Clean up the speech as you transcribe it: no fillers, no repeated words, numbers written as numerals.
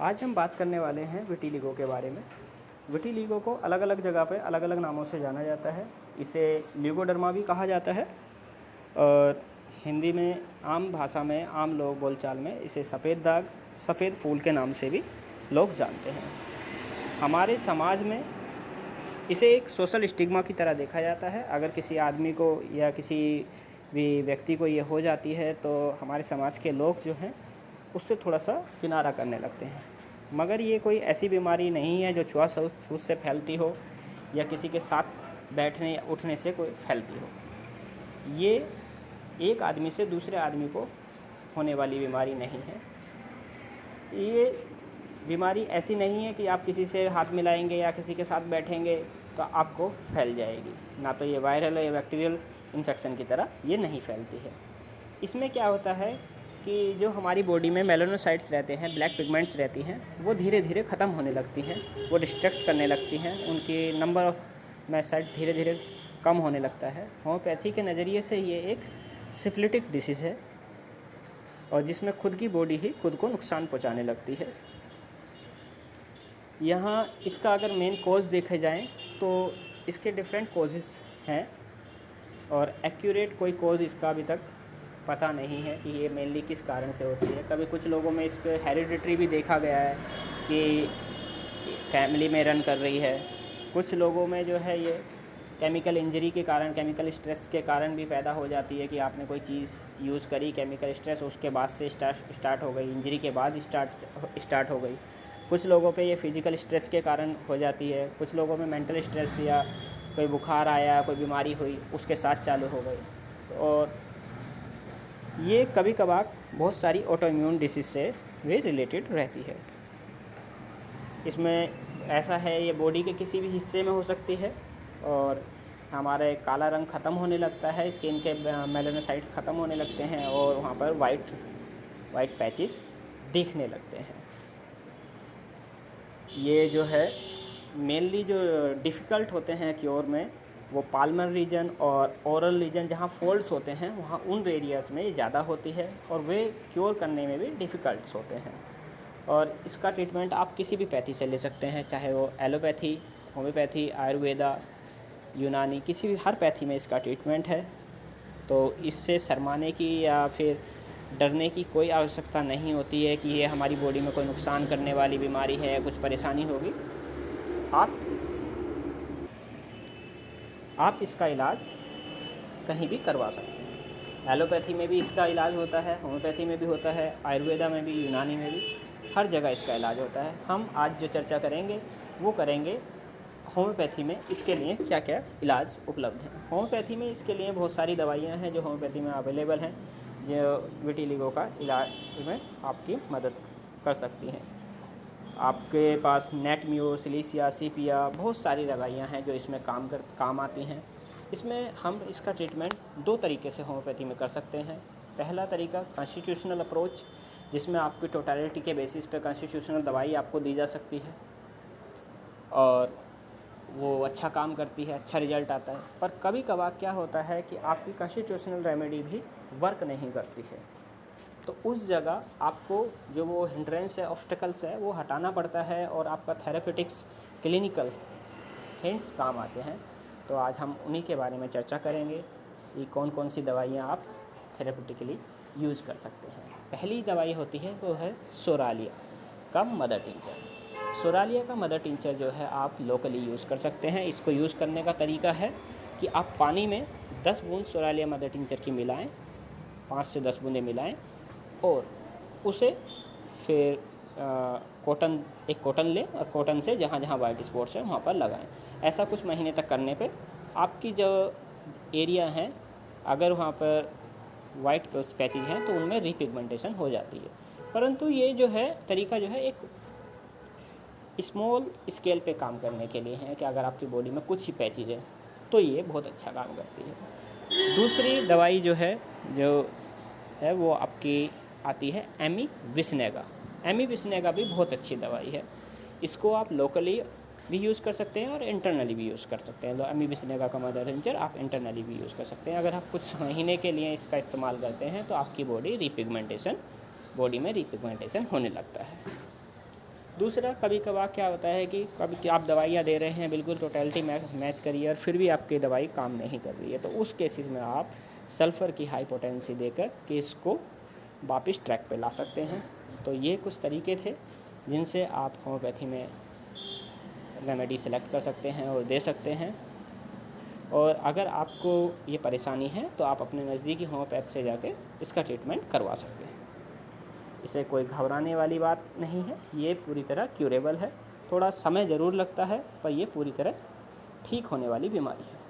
आज हम बात करने वाले हैं विटिलिगो के बारे में। विटिलिगो को अलग अलग जगह पे अलग अलग नामों से जाना जाता है। इसे लिगोडर्मा भी कहा जाता है और हिंदी में आम भाषा में आम लोग बोलचाल में इसे सफ़ेद दाग, सफ़ेद फूल के नाम से भी लोग जानते हैं। हमारे समाज में इसे एक सोशल स्टिग्मा की तरह देखा जाता है। अगर किसी आदमी को या किसी भी व्यक्ति को ये हो जाती है तो हमारे समाज के लोग जो हैं उससे थोड़ा सा किनारा करने लगते हैं। मगर ये कोई ऐसी बीमारी नहीं है जो छुआछूत से फैलती हो या किसी के साथ बैठने या उठने से कोई फैलती हो। ये एक आदमी से दूसरे आदमी को होने वाली बीमारी नहीं है। ये बीमारी ऐसी नहीं है कि आप किसी से हाथ मिलाएंगे या किसी के साथ बैठेंगे तो आपको फैल जाएगी। ना तो ये वायरल या बैक्टीरियल इन्फेक्शन की तरह ये नहीं फैलती है। इसमें क्या होता है कि जो हमारी बॉडी में मेलानोसाइट्स रहते हैं, ब्लैक पिगमेंट्स रहती हैं, वो धीरे धीरे ख़त्म होने लगती हैं, वो डिस्ट्रक्ट करने लगती हैं, उनकी नंबर ऑफ मेलानोसाइट धीरे धीरे कम होने लगता है। होम्योपैथी के नज़रिए से ये एक सिफिलिटिक डिसीज़ है और जिसमें खुद की बॉडी ही खुद को नुकसान पहुंचाने लगती है। यहाँ इसका अगर मेन कॉज देखे जाएं तो इसके डिफरेंट कॉजेज़ हैं और एक्यूरेट कोई कॉज इसका अभी तक पता नहीं है कि ये मेनली किस कारण से होती है। कभी कुछ लोगों में इस पर हेरिडिटरी भी देखा गया है कि फैमिली में रन कर रही है। कुछ लोगों में जो है ये केमिकल इंजरी के कारण, केमिकल स्ट्रेस के कारण भी पैदा हो जाती है कि आपने कोई चीज़ यूज़ करी, केमिकल स्ट्रेस उसके बाद से स्टार्ट हो गई, इंजरी के बाद स्टार्ट हो गई। कुछ लोगों पे ये फिज़िकल स्ट्रेस के कारण हो जाती है। कुछ लोगों में मेंटल स्ट्रेस या कोई बुखार आया, कोई बीमारी हुई उसके साथ चालू हो गई। और ये कभी कभार बहुत सारी ऑटो इम्यून डिसीज़ से भी रिलेटेड रहती है। इसमें ऐसा है ये बॉडी के किसी भी हिस्से में हो सकती है और हमारे काला रंग ख़त्म होने लगता है, स्किन के मेलानोसाइट्स ख़त्म होने लगते हैं और वहाँ पर वाइट पैचेस दिखने लगते हैं। ये जो है मेनली जो डिफ़िकल्ट होते हैं क्योर में वो पाल्मर रीजन और ओरल रीजन, जहाँ फोल्ड्स होते हैं वहाँ उन एरियाज़ में ज़्यादा होती है और वे क्योर करने में भी डिफ़िकल्ट्स होते हैं। और इसका ट्रीटमेंट आप किसी भी पैथी से ले सकते हैं, चाहे वो एलोपैथी, होम्योपैथी, आयुर्वेदा, यूनानी, किसी भी हर पैथी में इसका ट्रीटमेंट है। तो इससे शर्माने की या फिर डरने की कोई आवश्यकता नहीं होती है कि ये हमारी बॉडी में कोई नुकसान करने वाली बीमारी है, कुछ परेशानी होगी। आप इसका इलाज कहीं भी करवा सकते हैं। एलोपैथी में भी इसका इलाज होता है, होम्योपैथी में भी होता है, आयुर्वेदा में भी, यूनानी में भी, हर जगह इसका इलाज होता है। हम आज जो चर्चा करेंगे वो करेंगे होम्योपैथी में इसके लिए क्या क्या इलाज उपलब्ध हैं। होम्योपैथी में इसके लिए बहुत सारी दवाइयाँ हैं जो होम्योपैथी में अवेलेबल हैं, जो विटिलिगो का इलाज में आपकी मदद कर सकती हैं। आपके पास नेटम्यू, सिलिसिया, सीपिया, बहुत सारी दवाइयाँ हैं जो इसमें काम आती हैं। इसमें हम इसका ट्रीटमेंट दो तरीके से होम्योपैथी में कर सकते हैं। पहला तरीका कॉन्स्टिट्यूशनल अप्रोच, जिसमें आपकी टोटलिटी के बेसिस पे कॉन्स्टिट्यूशनल दवाई आपको दी जा सकती है और वो अच्छा काम करती है, अच्छा रिजल्ट आता है। पर कभी कभार क्या होता है कि आपकी कॉन्स्टिट्यूशनल रेमेडी भी वर्क नहीं करती है, तो उस जगह आपको जो वो हिंड्रेंस है, ऑब्स्टेकल्स है, वो हटाना पड़ता है और आपका थेरेपेटिक्स क्लिनिकल हिंट्स काम आते हैं। तो आज हम उन्हीं के बारे में चर्चा करेंगे कि कौन कौन सी दवाइयाँ आप थेरेपेटिकली यूज़ कर सकते हैं। पहली दवाई होती है वो है सोरालिया का मदर टिंचर। सोरालिया का मदर टिंचर जो है आप लोकली यूज़ कर सकते हैं। इसको यूज़ करने का तरीका है कि आप पानी में 10 बूंद सोरालिया मदर टिंचर की मिलाएं, 5 से 10 बूंदें मिलाएं और उसे फिर एक कॉटन लें और कॉटन से जहाँ जहाँ वाइट स्पॉट्स हैं वहाँ पर लगाएं। ऐसा कुछ महीने तक करने पे आपकी जो एरिया हैं, अगर वहाँ पर वाइट पैचेज हैं तो उनमें रीपिगमेंटेशन हो जाती है। परंतु ये जो है तरीका जो है एक स्मॉल स्केल पे काम करने के लिए है कि अगर आपकी बॉडी में कुछ ही पैचेज है तो ये बहुत अच्छा काम करती है। दूसरी दवाई जो है वो आपकी आती है एमी विस्नेगा। एमी विस्नेगा भी बहुत अच्छी दवाई है। इसको आप लोकली भी यूज़ कर सकते हैं और इंटरनली भी यूज़ कर सकते हैं। तो एमी विस्नेगा का मदर टिंचर आप इंटरनली भी यूज़ कर सकते हैं। अगर आप कुछ महीने के लिए इसका इस्तेमाल करते हैं तो आपकी बॉडी में रिपिगमेंटेशन होने लगता है। दूसरा, कभी कभार क्या होता है कि कभी आप दवाइयाँ दे रहे हैं, बिल्कुल टोटलिटी मैच करिए और फिर भी आपकी दवाई काम नहीं कर रही है, तो उस केसेस में आप सल्फ़र की हाई पोटेंसी देकर केस को वापस ट्रैक पे ला सकते हैं। तो ये कुछ तरीके थे जिनसे आप होम्योपैथी में रेमेडी सेलेक्ट कर सकते हैं और दे सकते हैं। और अगर आपको ये परेशानी है तो आप अपने नज़दीकी होम्योपैथ से जाके इसका ट्रीटमेंट करवा सकते हैं। इसे कोई घबराने वाली बात नहीं है, ये पूरी तरह क्यूरेबल है। थोड़ा समय ज़रूर लगता है पर ये पूरी तरह ठीक होने वाली बीमारी है।